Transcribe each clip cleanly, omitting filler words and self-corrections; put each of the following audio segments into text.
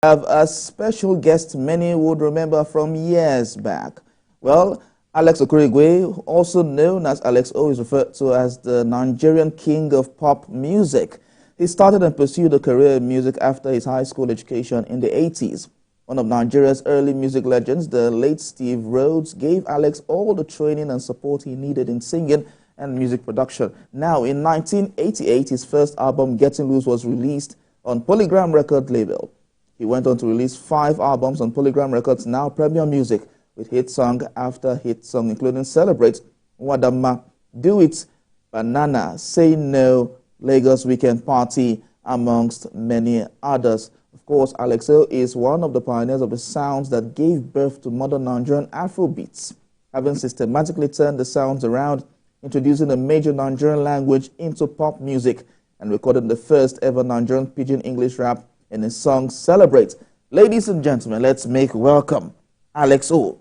Have a special guest many would remember from years back. Well, Alex Okurigwe, also known as Alex O, is referred to as the Nigerian king of pop music. He started and pursued a career in music after his high school education in the 80s. One of Nigeria's early music legends, the late Steve Rhodes, gave Alex all the training and support he needed in singing and music production. Now, in 1988, his first album, Getting Loose, was released on Polygram record label. He went on to release 5 albums on Polygram Records, now Premier Music, with hit song after hit song, including Celebrate, Wadama, Do It, Banana, Say No, Lagos Weekend Party, amongst many others. Of course, Alex O is one of the pioneers of the sounds that gave birth to modern Nigerian Afrobeats, having systematically turned the sounds around, introducing a major Nigerian language into pop music, and recorded the first ever Nigerian Pidgin English rap in his song Celebrate. Ladies and gentlemen, let's make welcome Alex O.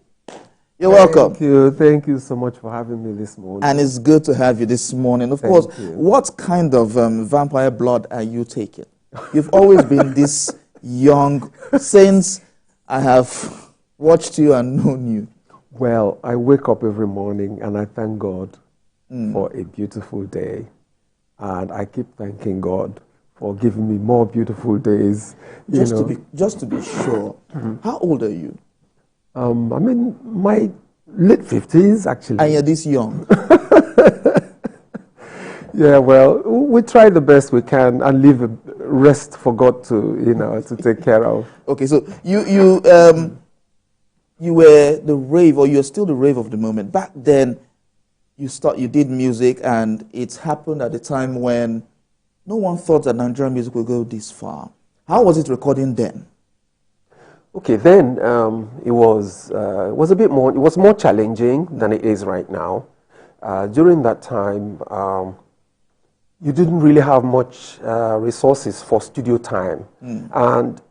You're welcome. Thank you so much for having me this morning. And it's good to have you this morning. Of course, what kind of vampire blood are you taking? You've always been this young since I have watched you and known you. Well, I wake up every morning and I thank God for a beautiful day. And I keep thanking God for giving me more beautiful days. Just to be sure, how old are you? I'm in my late 50s, actually. And you're this young? Yeah, well, we try the best we can and leave the rest for God to, to take care of. Okay, so you were the rave, or you're still the rave of the moment. Back then, you did music, and it happened at a time when no one thought that Nigerian music would go this far. How was it recording then? Okay, then it was a bit more. It was more challenging than it is right now. During that time, you didn't really have much resources for studio time, and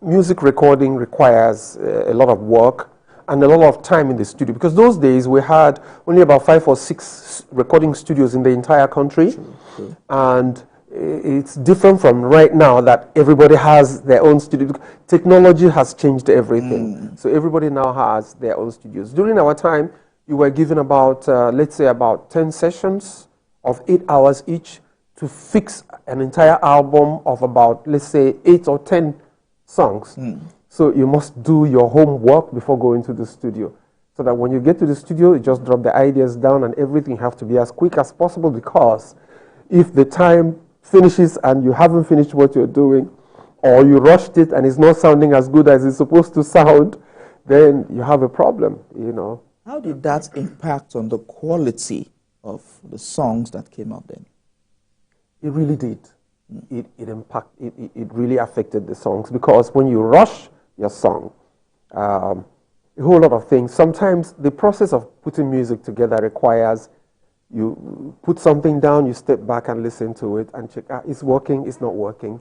music recording requires a lot of work and a lot of time in the studio, because those days we had only about 5 or 6 recording studios in the entire country. True. And it's different from right now that everybody has their own studio. Technology has changed everything. So everybody now has their own studios. During our time, you were given about, let's say, about 10 sessions of 8 hours each to fix an entire album of about, let's say, 8 or 10 songs. So you must do your homework before going to the studio, so that when you get to the studio, you just drop the ideas down and everything have to be as quick as possible, because if the time finishes and you haven't finished what you're doing, or you rushed it and it's not sounding as good as it's supposed to sound, then you have a problem, How did that impact on the quality of the songs that came out then? It really did. It really affected the songs, because when you rush your song, a whole lot of things. Sometimes the process of putting music together requires you put something down, you step back and listen to it and check, it's working, it's not working.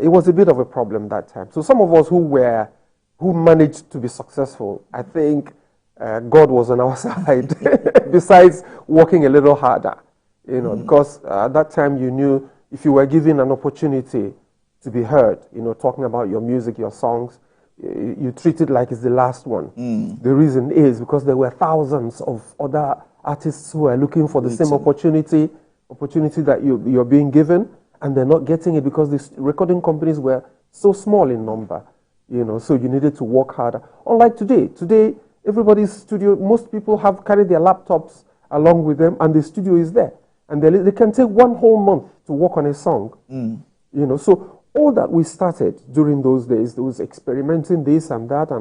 It was a bit of a problem that time. So some of us who managed to be successful, I think God was on our side, besides working a little harder, because at that time you knew if you were given an opportunity to be heard, talking about your music, your songs, you treat it like it's the last one. The reason is because there were thousands of other artists who are looking for the same opportunity that you're being given, and they're not getting it because the recording companies were so small in number, so you needed to work harder. Unlike today. Today, everybody's studio, most people have carried their laptops along with them, and the studio is there. And they can take one whole month to work on a song. So all that we started during those days, there was experimenting this and that,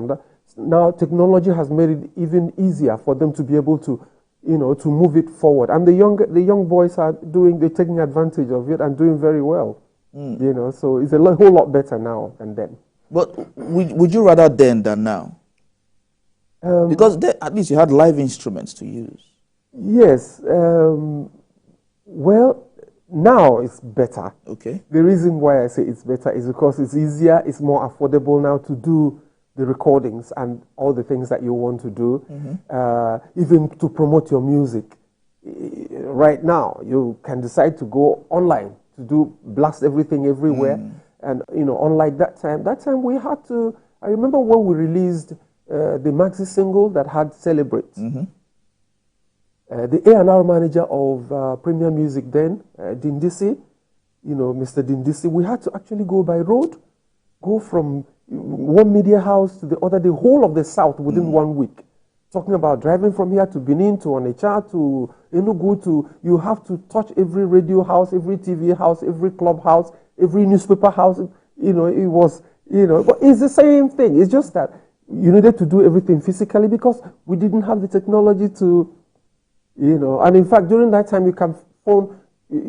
now technology has made it even easier for them to be able to, to move it forward. And the young boys they're taking advantage of it and doing very well. So it's a whole lot better now than then. But would you rather then than now? Because at least you had live instruments to use. Yes. Well, now it's better. Okay. The reason why I say it's better is because it's easier, it's more affordable now to do the recordings and all the things that you want to do, even to promote your music. Right now, you can decide to go online to blast everything everywhere. And, unlike that time we had to, I remember when we released the maxi single that had Celebrate. Mm-hmm. The A&R manager of Premier Music then, Dindisi, Mr. Dindisi, we had to actually go by road, go from one media house to the other, the whole of the South within 1 week. Talking about driving from here to Benin, to Onitsha, to Enugu, you have to touch every radio house, every TV house, every club house, every newspaper house. It was, but it's the same thing. It's just that you needed to do everything physically because we didn't have the technology to, and in fact, during that time, you can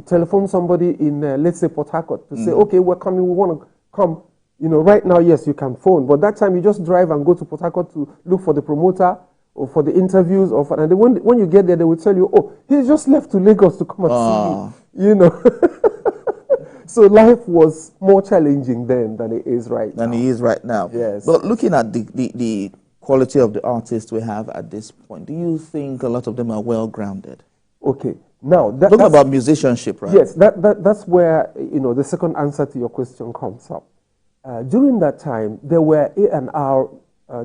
telephone somebody in, let's say, Port Harcourt to say, okay, we're coming, we want to come. Right now, yes, you can phone, but that time you just drive and go to Port Harcourt to look for the promoter or for the interviews, and when you get there, they will tell you, oh, he just left to Lagos to come and see you. So life was more challenging then than it is right now. Than it is right now. Yes. But looking at the quality of the artists we have at this point, do you think a lot of them are well grounded? Okay. Now, talking about musicianship, right? Yes, that's where the second answer to your question comes up. During that time, there were A&R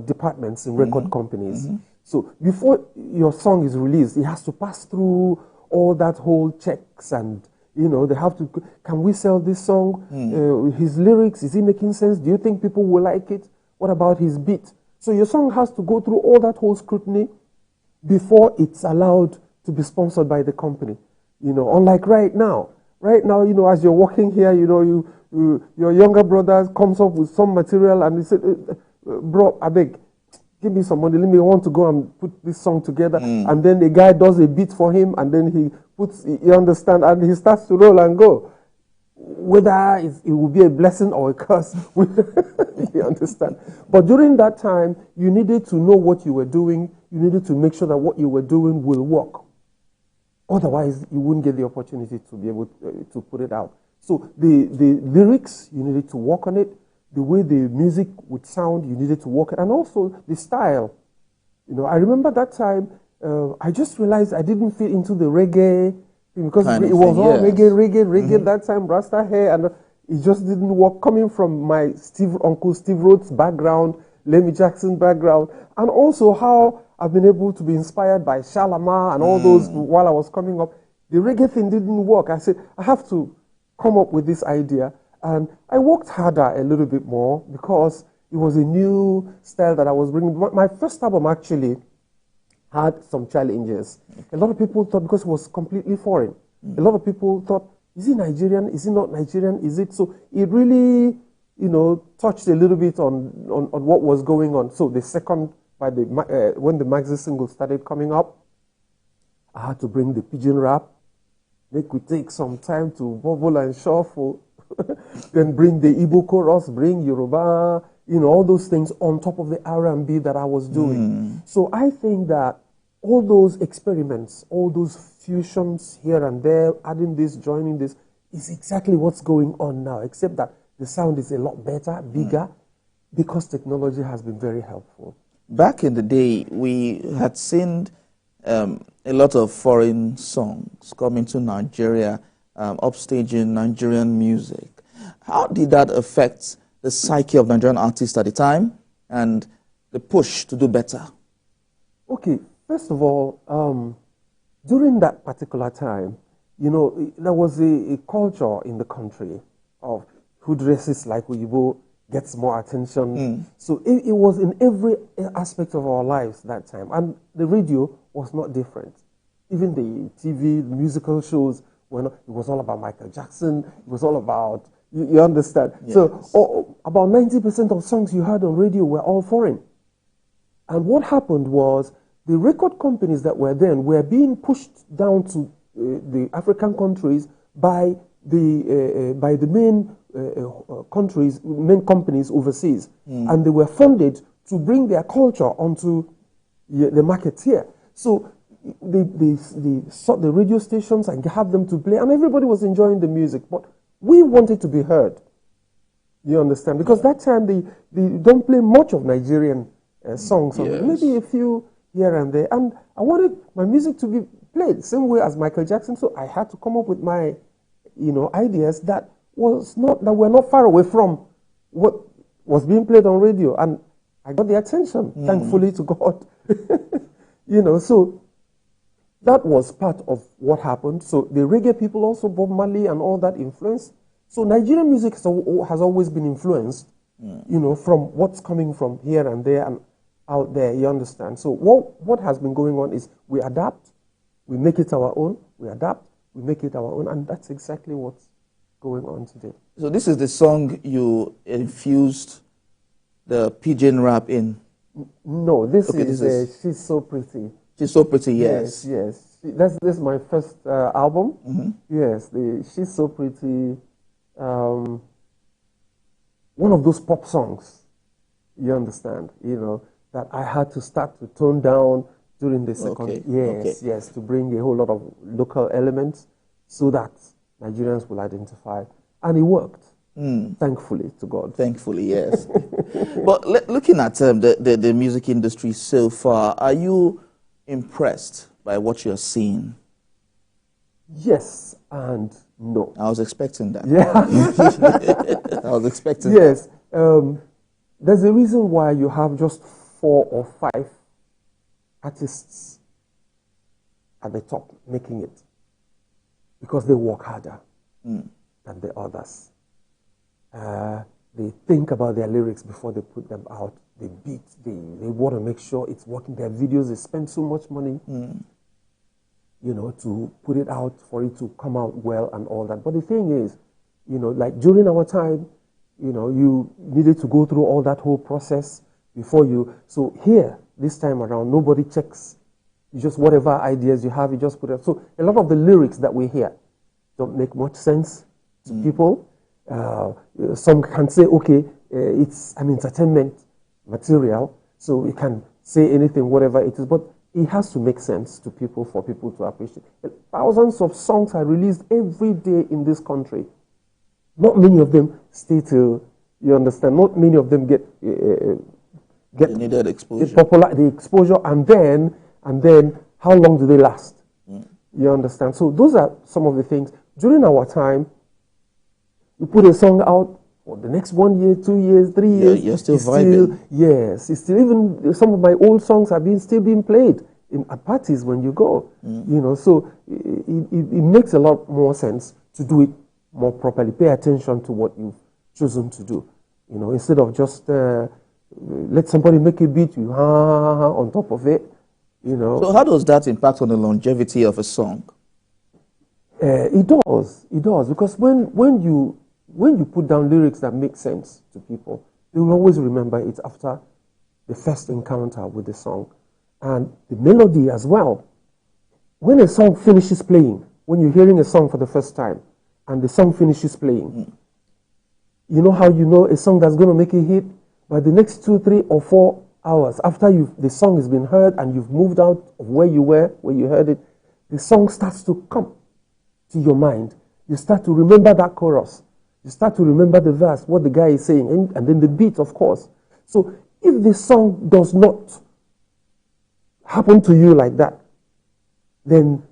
departments in record companies. So before your song is released, it has to pass through all that whole checks, and they have to. Can we sell this song? His lyrics, is he making sense? Do you think people will like it? What about his beat? So your song has to go through all that whole scrutiny before it's allowed to be sponsored by the company. Unlike right now. Right now, as you're walking here, your younger brother comes up with some material and he said, bro, I beg, give me some money. Let me want to go and put this song together. And then the guy does a beat for him, and then he puts, you understand, and he starts to roll and go. Whether it will be a blessing or a curse, you understand. But during that time, you needed to know what you were doing. You needed to make sure that what you were doing will work. Otherwise, you wouldn't get the opportunity to be able to put it out. So the lyrics, you needed to work on it. The way the music would sound, you needed to work it. And also the style. I remember that time, I just realized I didn't fit into the reggae thing because it was all reggae that time, Rasta hair, and it just didn't work. Coming from my Uncle Steve Rhodes background, Lemmy Jackson background, and also how I've been able to be inspired by Shalama and all those while I was coming up. The reggae thing didn't work. I said, I have to come up with this idea. And I worked harder a little bit more because it was a new style that I was bringing. My first album actually had some challenges. A lot of people thought, because it was completely foreign, a lot of people thought, is he Nigerian? Is he not Nigerian? Is it? So it really, touched a little bit on what was going on. So the second, when the maxi single started coming up, I had to bring the pidgin rap, make we take some time to bubble and shuffle, then bring the Igbo chorus, bring Yoruba, all those things on top of the R&B that I was doing. So I think that all those experiments, all those fusions here and there, adding this, joining this, is exactly what's going on now, except that the sound is a lot better, bigger, because technology has been very helpful. Back in the day, we had seen a lot of foreign songs coming to Nigeria, upstaging Nigerian music. How did that affect the psyche of Nigerian artists at the time and the push to do better? Okay, first of all, during that particular time, there was a culture in the country of who dresses like Uyibo gets more attention. So it was in every aspect of our lives that time. And the radio was not different. Even the TV, the musical shows, it was all about Michael Jackson. It was all about, you understand? Yes. So about 90% of songs you heard on radio were all foreign. And what happened was the record companies that were then were being pushed down to the African countries by the main main companies overseas. And they were funded to bring their culture onto the market here. So they sought the radio stations and have them to play, and everybody was enjoying the music. But we wanted to be heard. You understand? Because that time they don't play much of Nigerian songs. Yes. Maybe a few here and there. And I wanted my music to be played the same way as Michael Jackson. So I had to come up with my ideas that was not, that we're not far away from what was being played on radio. And I got the attention, thankfully to God. You know, so that was part of what happened. So the reggae people also, Bob Marley and all that influence. So Nigerian music has always been influenced, you know, from what's coming from here and there and out there, you understand. So what has been going on is we adapt, we make it our own, we adapt, we make it our own, and that's exactly what's going on today. So this is the song you infused the pigeon rap in? No, this is She's So Pretty. She's So Pretty, yes. Yes. This is my first album. Yes, She's So Pretty. One of those pop songs, you understand, you know, that I had to start to tone down during the second. Yes, to bring a whole lot of local elements so that Nigerians will identify. And it worked, thankfully to God. Thankfully, yes. But looking at the music industry so far, are you impressed by what you're seeing? Yes and no. I was expecting that. Yeah. I was expecting that. There's a reason why you have just 4 or 5 artists at the top making it. Because they work harder than the others. They think about their lyrics before they put them out. They beat, they want to make sure it's working. Their videos, they spend so much money, you know, to put it out, for it to come out well and all that. But the thing is, you know, like during our time, you know, you needed to go through all that whole process before you. So here, this time around, nobody checks. You just, whatever ideas you have, you just put it. So a lot of the lyrics that we hear don't make much sense to people. Some can say, okay, it's an entertainment material, so you can say anything, whatever it is, but it has to make sense to people for people to appreciate. Thousands of songs are released every day in this country. Not many of them stay till, you understand, not many of them get the needed exposure. The exposure, and then how long do they last? You understand? So those are some of the things. During our time, you put a song out for the next 1 year, 2 years, 3 years. You're still vibing. Yes, it's still, even some of my old songs are still being played at parties when you go. You know, so it makes a lot more sense to do it more properly. Pay attention to what you've chosen to do. You know, instead of just let somebody make a beat, you on top of it. You know. So how does that impact on the longevity of a song? It does, because when you put down lyrics that make sense to people, they will always remember it after the first encounter with the song. And the melody as well. When a song finishes playing, when you're hearing a song for the first time, and the song finishes playing, you know how you know a song that's going to make a hit? By the next 2, 3, or 4 hours, after the song has been heard and you've moved out of where you were, where you heard it, the song starts to come to your mind. You start to remember that chorus. You start to remember the verse, what the guy is saying, and then the beat, of course. So if the song does not happen to you like that, then,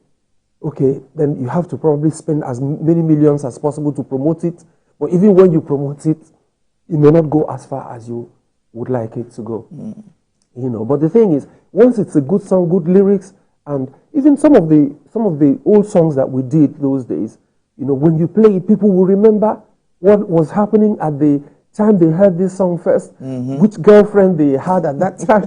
okay, then you have to probably spend as many millions as possible to promote it. But even when you promote it, it may not go as far as you would like it to go. You know, but the thing is, once it's a good song, good lyrics, and even some of the old songs that we did those days, you know, when you play it, people will remember what was happening at the time they heard this song first, which girlfriend they had at that time,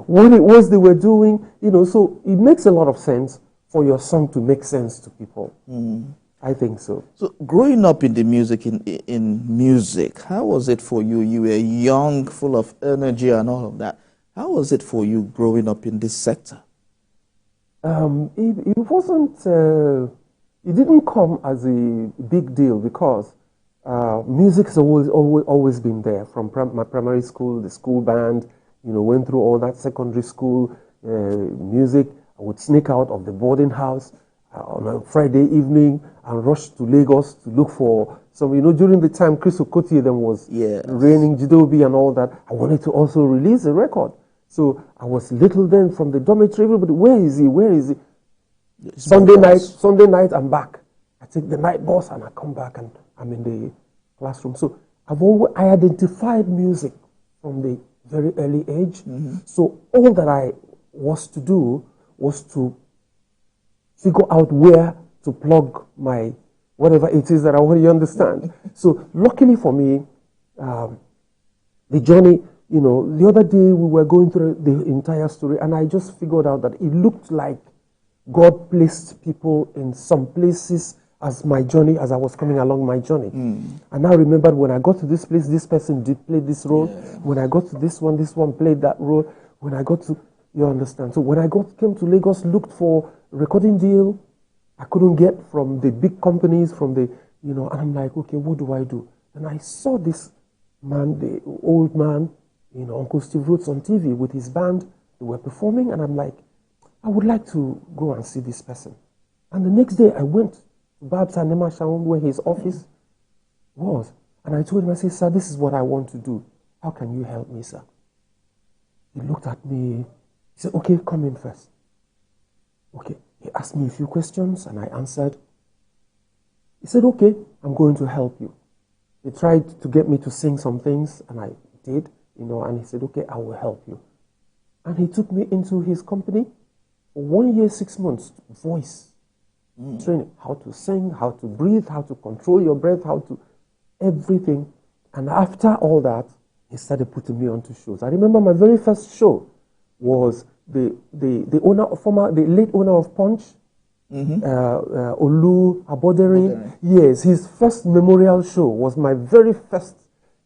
what it was they were doing, you know. So it makes a lot of sense for your song to make sense to people. I think so. So growing up in the music, in music, how was it for you? You were young, full of energy and all of that. How was it for you growing up in this sector? It wasn't, it didn't come as a big deal because music has always been there. From my primary school, the school band, you know, went through all that, secondary school, music. I would sneak out of the boarding house on a Friday evening and rush to Lagos to look for some, you know, during the time Chris Okotie then was reigning, Jidobi and all that. I wanted to also release a record. So I was little then from the dormitory, everybody, where is he? Sunday night, I'm back. I take the night bus and I come back and I'm in the classroom. So I identified music from the very early age. So all that I was to do was to figure out where to plug my whatever it is that I want, you understand. So luckily for me, the journey, the other day we were going through the entire story and I just figured out that it looked like God placed people in some places as my journey, as I was coming along my journey. And I remembered when I got to this place, this person did play this role. Yeah. When I got to this one played that role. When I got to, you understand. So when I came to Lagos, looked for a recording deal, I couldn't get from the big companies, and I'm like, okay, what do I do? And I saw this man, the old man, Uncle Steve Rhodes on TV with his band. They were performing, and I'm like, I would like to go and see this person. And the next day, I went to Babs and Nema Shaun, where his office was. And I told him, I said, sir, this is what I want to do. How can you help me, sir? He looked at me. He said, okay, come in first. Okay. He asked me a few questions, and I answered. He said, okay, I'm going to help you. He tried to get me to sing some things, and I did, and he said, okay, I will help you. And he took me into his company for 1 year, 6 months, voice training, how to sing, how to breathe, how to control your breath, how to everything. And after all that, he started putting me onto shows. I remember my very first show was the late owner of Punch, Olu Aboderin. Yes, his first memorial show was my very first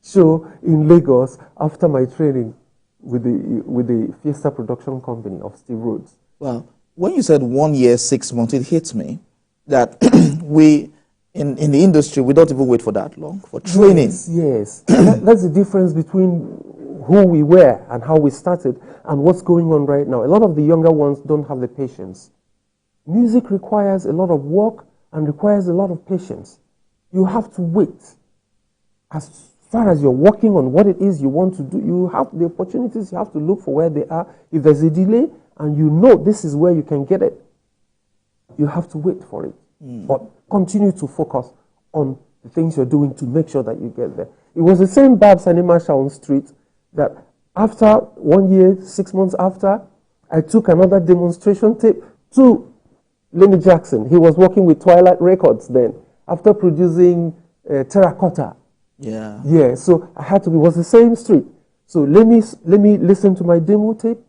show in Lagos after my training with the Fiesta Production Company of Steve Rhodes. Well, when you said 1 year, 6 months, it hit me that we, in the industry, we don't even wait for that long for training. Yes. That's the difference between who we were and how we started and what's going on right now. A lot of the younger ones don't have the patience. Music requires a lot of work and requires a lot of patience. You have to wait. As far as you're working on what it is you want to do, you have the opportunities, you have to look for where they are. If there's a delay and you know this is where you can get it, you have to wait for it. But continue to focus on the things you're doing to make sure that you get there. It was the same Babs and Nema Shaun Street that after 1 year, 6 months after, I took another demonstration tape to Lenny Jackson. He was working with Twilight Records then, after producing Terracotta. Yeah. Yeah, so I had to, it was the same street. So let me listen to my demo tape.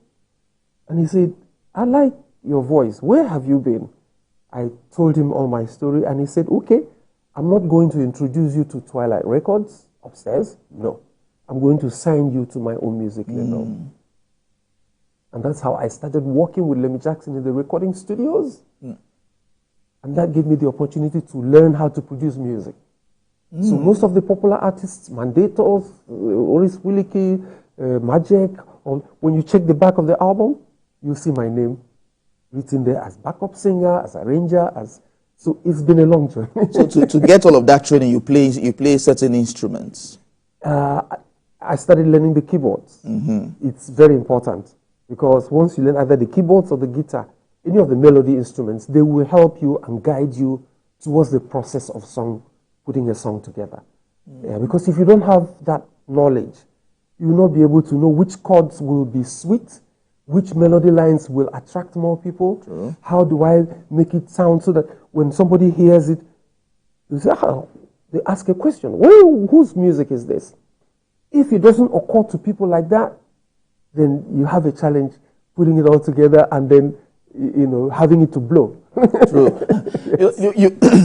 And he said, I like your voice. Where have you been? I told him all my story, and he said, okay, I'm not going to introduce you to Twilight Records upstairs. No. I'm going to sign you to my own music label. And that's how I started working with Lemmy Jackson in the recording studios. And that gave me the opportunity to learn how to produce music. So most of the popular artists, Mandatos, Oris Wilike, Magic, when you check the back of the album, you'll see my name written there as backup singer, as arranger, so it's been a long journey. So to get all of that training, you play certain instruments. I started learning the keyboards. It's very important because once you learn either the keyboards or the guitar, any of the melody instruments, they will help you and guide you towards the process of putting a song together. Because if you don't have that knowledge, you will not be able to know which chords will be sweet, which melody lines will attract more people. True. How do I make it sound so that when somebody hears it, they say, they ask a question, whose music is this? If it doesn't occur to people like that, then you have a challenge putting it all together and then, having it to blow. True.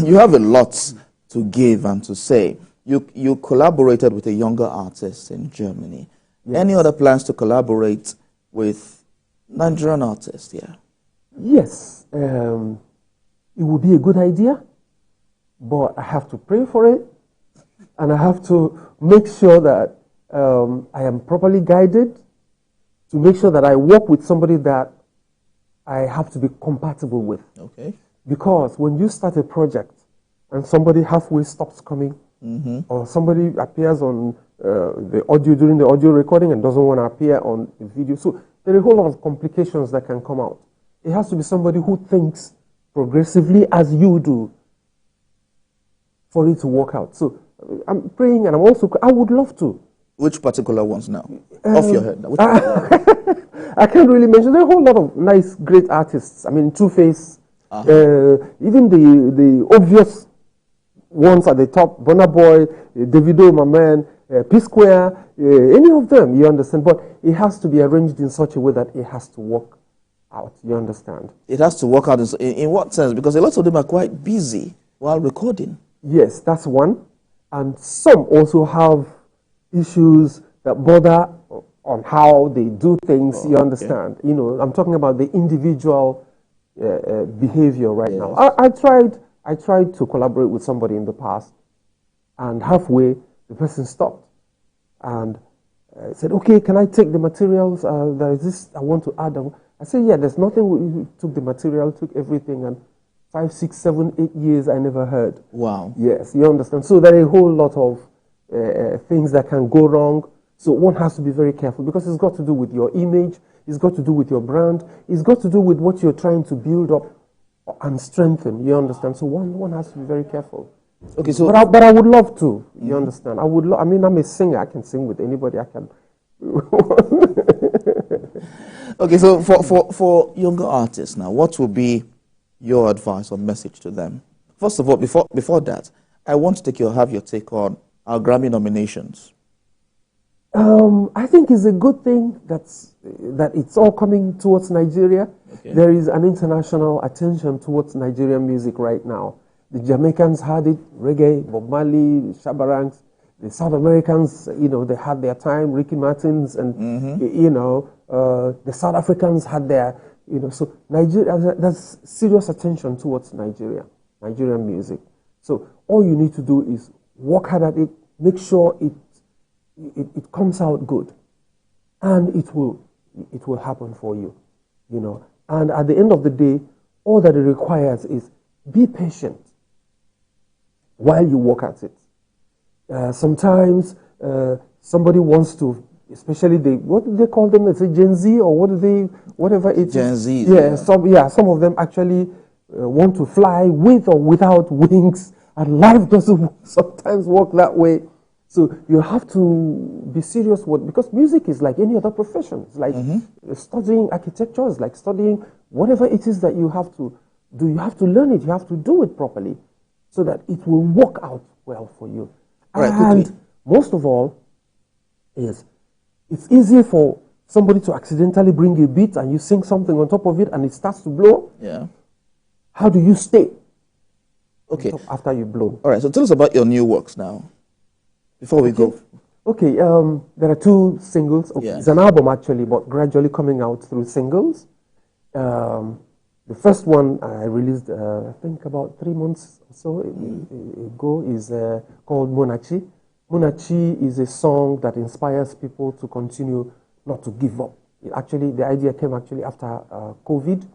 You have a lot to give and to say. You collaborated with a younger artist in Germany. Yes. Any other plans to collaborate with Nigerian artists? Yeah. Yes. It would be a good idea, but I have to pray for it, and I have to make sure that I am properly guided, to make sure that I work with somebody that I have to be compatible with. Okay. Because when you start a project and somebody halfway stops coming, or somebody appears on the audio during the audio recording and doesn't want to appear on the video, so there are a whole lot of complications that can come out. It has to be somebody who thinks progressively as you do. for it to work out. So I'm praying, and I would love to. Which particular ones now? Off your head. Which I can't really mention. There are a whole lot of nice, great artists. I mean, Two-Face, even the obvious ones at the top, Burna Boy, Davido, my man, P-Square, any of them, you understand. But it has to be arranged in such a way that it has to work out, you understand. It has to work out in what sense? Because a lot of them are quite busy while recording. Yes, that's one. And some also have issues that bother on how they do things, you understand. You know, I'm talking about the individual behavior right now. I tried to collaborate with somebody in the past, and halfway the person stopped and said, okay, can I take the materials? There is this I want to add. I said, yeah, there's nothing. We took the material, took everything, and 5, 6, 7, 8 years I never heard. Wow. Yes, you understand. So there are a whole lot of things that can go wrong. So one has to be very careful, because it's got to do with your image, it's got to do with your brand, it's got to do with what you're trying to build up and strengthen, you understand? So one has to be very careful. Okay, so but I would love to, you understand? I would. I mean, I'm a singer. I can sing with anybody. I can. Okay, so for younger artists now, what would be your advice or message to them? First of all, before that, I want to have your take on our Grammy nominations. I think it's a good thing that it's all coming towards Nigeria. Okay. There is an international attention towards Nigerian music right now. The Jamaicans had it, reggae, Bob Marley, Shabarangs. The South Americans, you know, they had their time, Ricky Martins, and, you know, the South Africans had their, you know, so Nigeria, there's serious attention towards Nigerian music. So all you need to do is work hard at it, make sure it comes out good, and it will happen for you, you know. And at the end of the day, all that it requires is be patient while you work at it. Sometimes somebody wants to, especially what do they call them? It's a Gen Z, or whatever it is. Gen Z. Yeah, some of them actually want to fly with or without wings, and life doesn't sometimes work that way. So you have to be serious because music is like any other profession. It's like studying architecture, it's like studying whatever it is that you have to do. You have to learn it, you have to do it properly so that it will work out well for you. Right, and quickly. Most of all, it's easy for somebody to accidentally bring a beat and you sing something on top of it and it starts to blow. Yeah. How do you stay? Okay. After you've blown. All right, so tell us about your new works now, before we go. Okay, there are 2 singles. Okay, yeah. It's an album actually, but gradually coming out through singles. The first one I released, I think about 3 months or so ago, is called Monachi. Monachi is a song that inspires people to continue not to give up. The idea came actually after COVID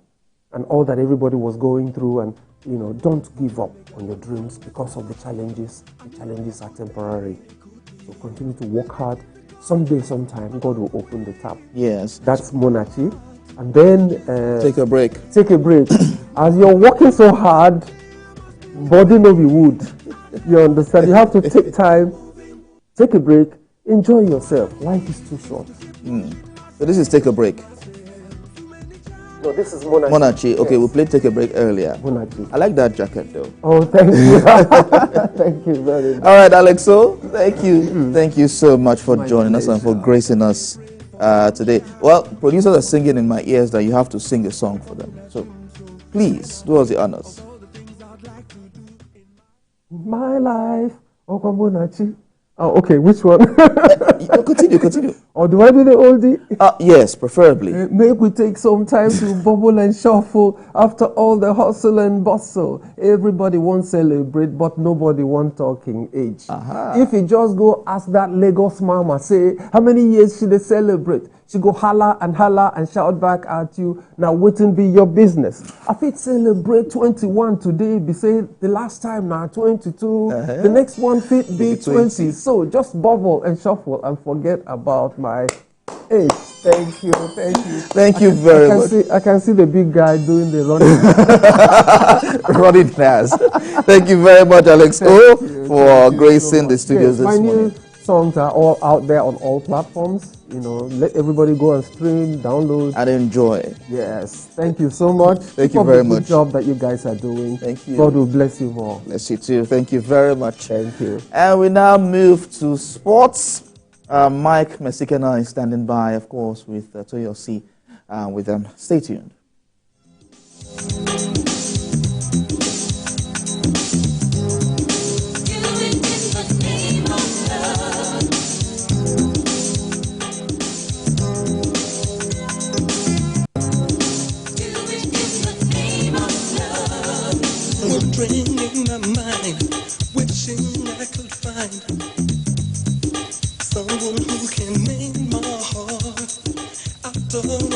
and all that everybody was going through, and you know, don't give up on your dreams because of the challenges. The challenges are temporary. So continue to work hard. Someday, sometime, God will open the tap. Yes. That's Monachi. And then take a break. Take a break. As you're working so hard, body no be wood. You understand? You have to take time, take a break, enjoy yourself. Life is too short. So this is Take a Break. No, this is Monachi. Monachi. Okay, yes. We played Take a Break earlier. Monachi. I like that jacket though. Oh, thank you. Thank you very much. All right, Alexo. Thank you. Thank you so much for joining us and for gracing us today. Well, producers are singing in my ears that you have to sing a song for them. So please do us the honors. My life, Monachi. Oh, okay, which one? Continue. Or do I do the oldie? Yes, preferably. Make we take some time to bubble and shuffle after all the hustle and bustle. Everybody wants to celebrate, but nobody wants talking age. If you just go ask that Lagos mama, say, how many years should they celebrate? She go holla and shout back at you. Now waiting be your business. I fit celebrate 21 today, be say the last time now 22. The next one fit be 20. So just bubble and shuffle and forget about my Hey, thank you, thank you. Thank you very much. I can see the big guy doing the running. Running fast. Thank you very much, Alex O, for gracing so the studios yes, this my morning. new songs are all out there on all platforms. You know, let everybody go and stream, download, and enjoy. Yes, thank you so much. Thank Keep you up very the good much. job that you guys are doing. Thank you. God will bless you more. Bless you too. Thank you very much. Thank you. And we now move to sports. Mike Mesikena is standing by, of course, with Toyosi. With them. Stay tuned. Bringing my mind, wishing I could find someone who can make my heart. I don't